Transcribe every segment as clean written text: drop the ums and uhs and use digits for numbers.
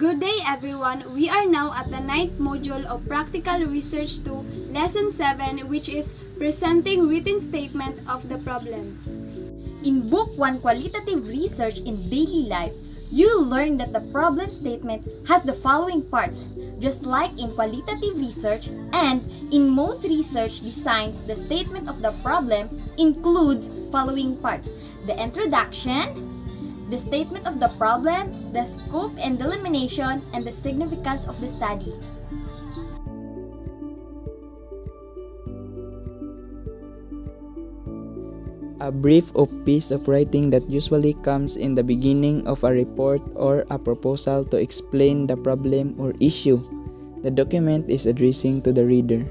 Good day everyone! We are now at the 9th module of Practical Research 2, Lesson 7, which is Presenting Written Statement of the Problem. In Book 1 Qualitative Research in Daily Life, you'll learn that the problem statement has the following parts, just like in qualitative research, and in most research designs, the statement of the problem includes following parts: the introduction, the statement of the problem, the scope and delimitation, and the significance of the study. A brief of piece of writing that usually comes in the beginning of a report or a proposal to explain the problem or issue the document is addressing to the reader.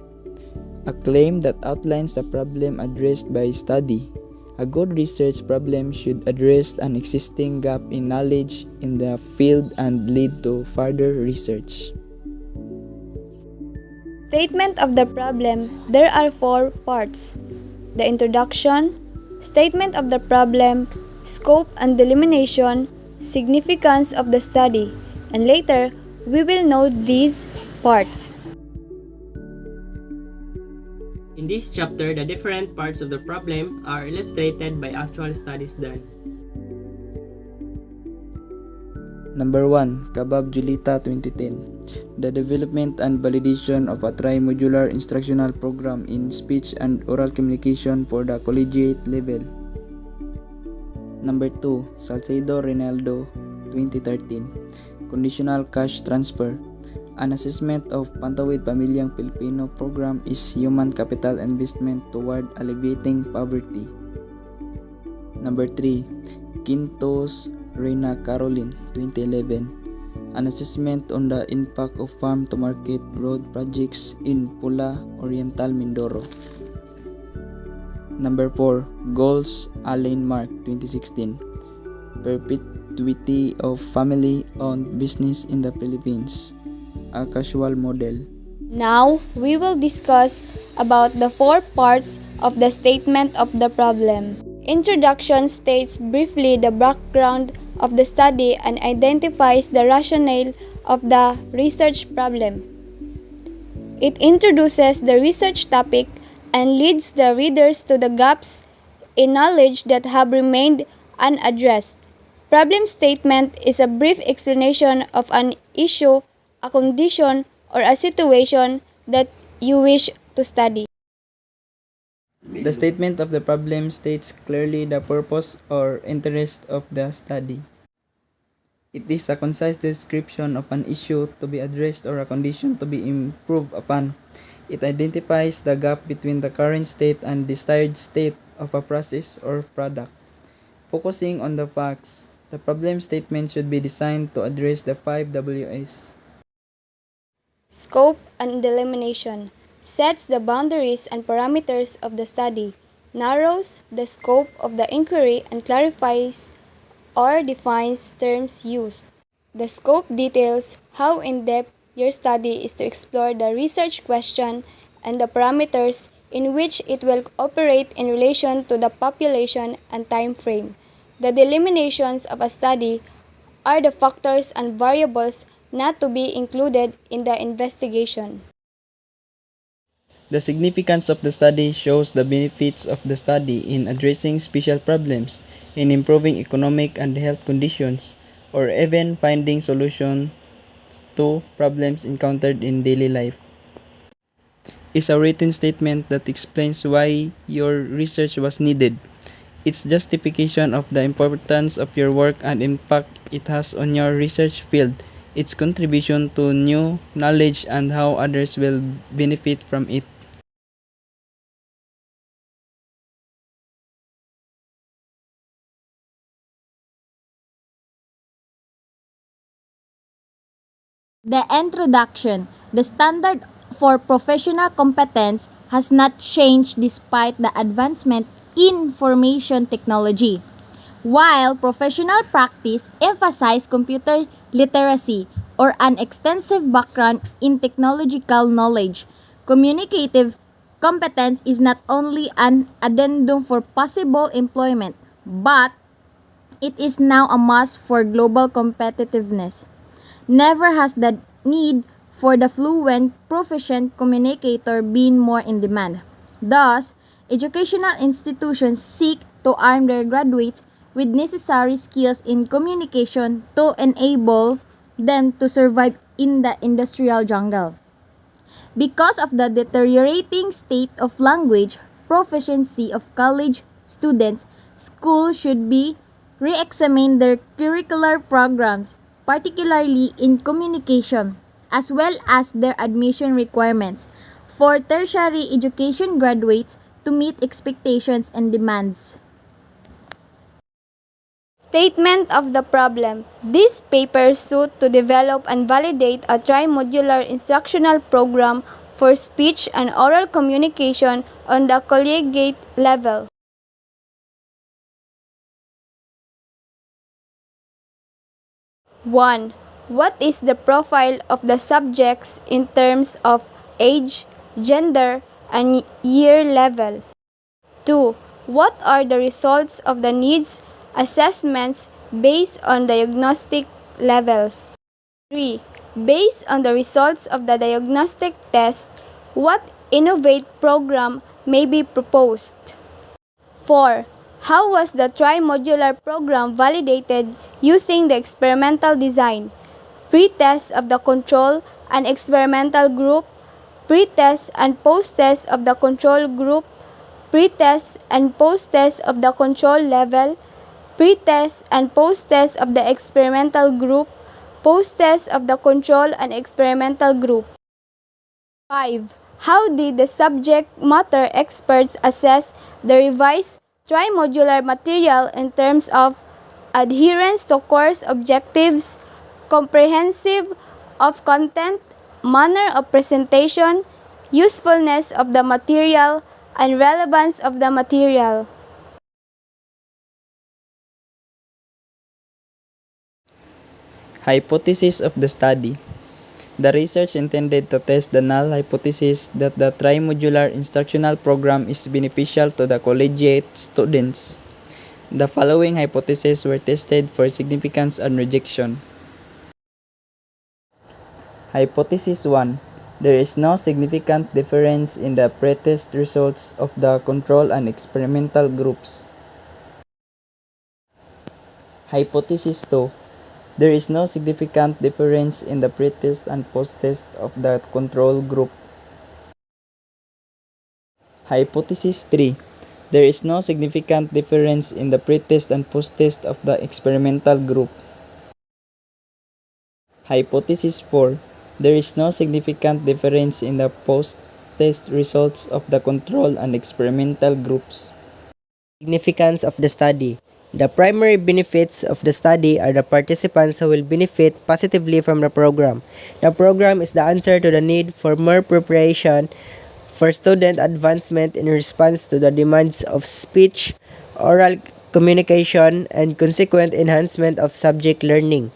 A claim that outlines the problem addressed by study. A good research problem should address an existing gap in knowledge in the field and lead to further research. Statement of the problem. There are 4 parts: the introduction, statement of the problem, scope and delimitation, significance of the study, and later we will know these parts. In this chapter, the different parts of the problem are illustrated by actual studies done. Number 1. Kabab Julita 2010. The development and validation of a tri-modular instructional program in speech and oral communication for the collegiate level. Number 2. Salcedo Reynaldo 2013. Conditional cash transfer. An assessment of Pantawid Pamilyang Pilipino program is human capital investment toward alleviating poverty. Number 3. Quintos Reina Caroline 2011. An assessment on the impact of farm-to-market road projects in Pula, Oriental Mindoro. Number 4. Goals Alain Mark 2016. Perpetuity of family-owned business in the Philippines. A casual model. Now, we will discuss about the 4 parts of the statement of the problem. Introduction states briefly the background of the study and identifies the rationale of the research problem. It introduces the research topic and leads the readers to the gaps in knowledge that have remained unaddressed. Problem statement is a brief explanation of an issue, a condition, or a situation that you wish to study. The statement of the problem states clearly the purpose or interest of the study. It is a concise description of an issue to be addressed or a condition to be improved upon. It identifies the gap between the current state and desired state of a process or product. Focusing on the facts, the problem statement should be designed to address the 5 Ws. Scope and delimitation sets the boundaries and parameters of the study, narrows the scope of the inquiry, and clarifies or defines terms used. The scope details how in-depth your study is to explore the research question and the parameters in which it will operate in relation to the population and time frame. The delimitations of a study are the factors and variables not to be included in the investigation. The significance of the study shows the benefits of the study in addressing special problems, in improving economic and health conditions, or even finding solutions to problems encountered in daily life. It's a written statement that explains why your research was needed, its justification of the importance of your work and impact it has on your research field, its contribution to new knowledge, and how others will benefit from it. The introduction. The standard for professional competence has not changed despite the advancement in information technology. While professional practice emphasizes computer literacy or an extensive background in technological knowledge, communicative competence is not only an addendum for possible employment, but it is now a must for global competitiveness. Never has the need for the fluent, proficient communicator been more in demand. Thus, educational institutions seek to arm their graduates with necessary skills in communication to enable them to survive in the industrial jungle. Because of the deteriorating state of language proficiency of college students, schools should be re-examine their curricular programs, particularly in communication, as well as their admission requirements for tertiary education graduates to meet expectations and demands. Statement of the problem. This paper sought to develop and validate a tri-modular instructional program for speech and oral communication on the collegiate level. One, what is the profile of the subjects in terms of age, gender, and year level? 2. What are the results of the needs assessments based on diagnostic levels? 3. Based on the results of the diagnostic test, what innovate program may be proposed? 4. How was the tri-modular program validated using the experimental design? Pre-test of the control and experimental group, pre-test and post-test of the control group, pre-test and post-test of the control level, pre-test and post-test of the experimental group, post-test of the control and experimental group. 5. How did the subject matter experts assess the revised tri-modular material in terms of adherence to course objectives, comprehensive of content, manner of presentation, usefulness of the material, and relevance of the material? Hypothesis of the study. The research intended to test the null hypothesis that the tri-modular instructional program is beneficial to the collegiate students. The following hypotheses were tested for significance and rejection. Hypothesis 1. There is no significant difference in the pretest results of the control and experimental groups. Hypothesis 2. There is no significant difference in the pre-test and post-test of the control group. Hypothesis 3. There is no significant difference in the pre-test and post-test of the experimental group. Hypothesis 4. There is no significant difference in the post-test results of the control and experimental groups. Significance of the study. The primary benefits of the study are the participants who will benefit positively from the program. The program is the answer to the need for more preparation for student advancement in response to the demands of speech, oral communication, and consequent enhancement of subject learning.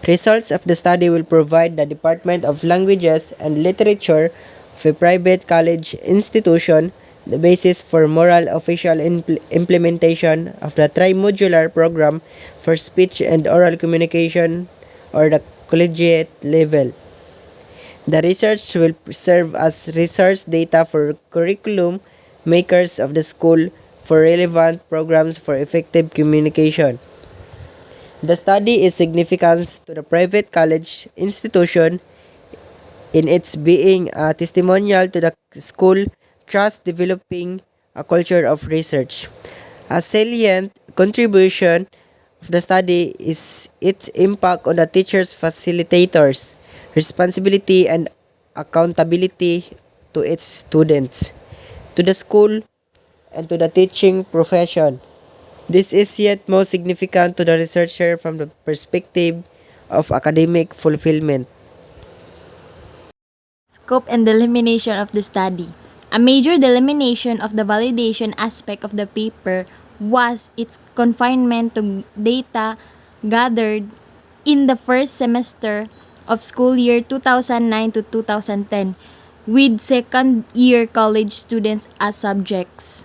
Results of the study will provide the Department of Languages and Literature of a private college institution the basis for moral official implementation of the tri-modular program for speech and oral communication or the collegiate level. The research will serve as resource data for curriculum makers of the school for relevant programs for effective communication. The study is significant to the private college institution in its being a testimonial to the school trust developing a culture of research. A salient contribution of the study is its impact on the teachers, facilitators, responsibility and accountability to its students, to the school, and to the teaching profession. This is yet more significant to the researcher from the perspective of academic fulfillment. Scope and delimitation of the study. A major delimitation of the validation aspect of the paper was its confinement to data gathered in the first semester of school year 2009 to 2010 with second-year college students as subjects.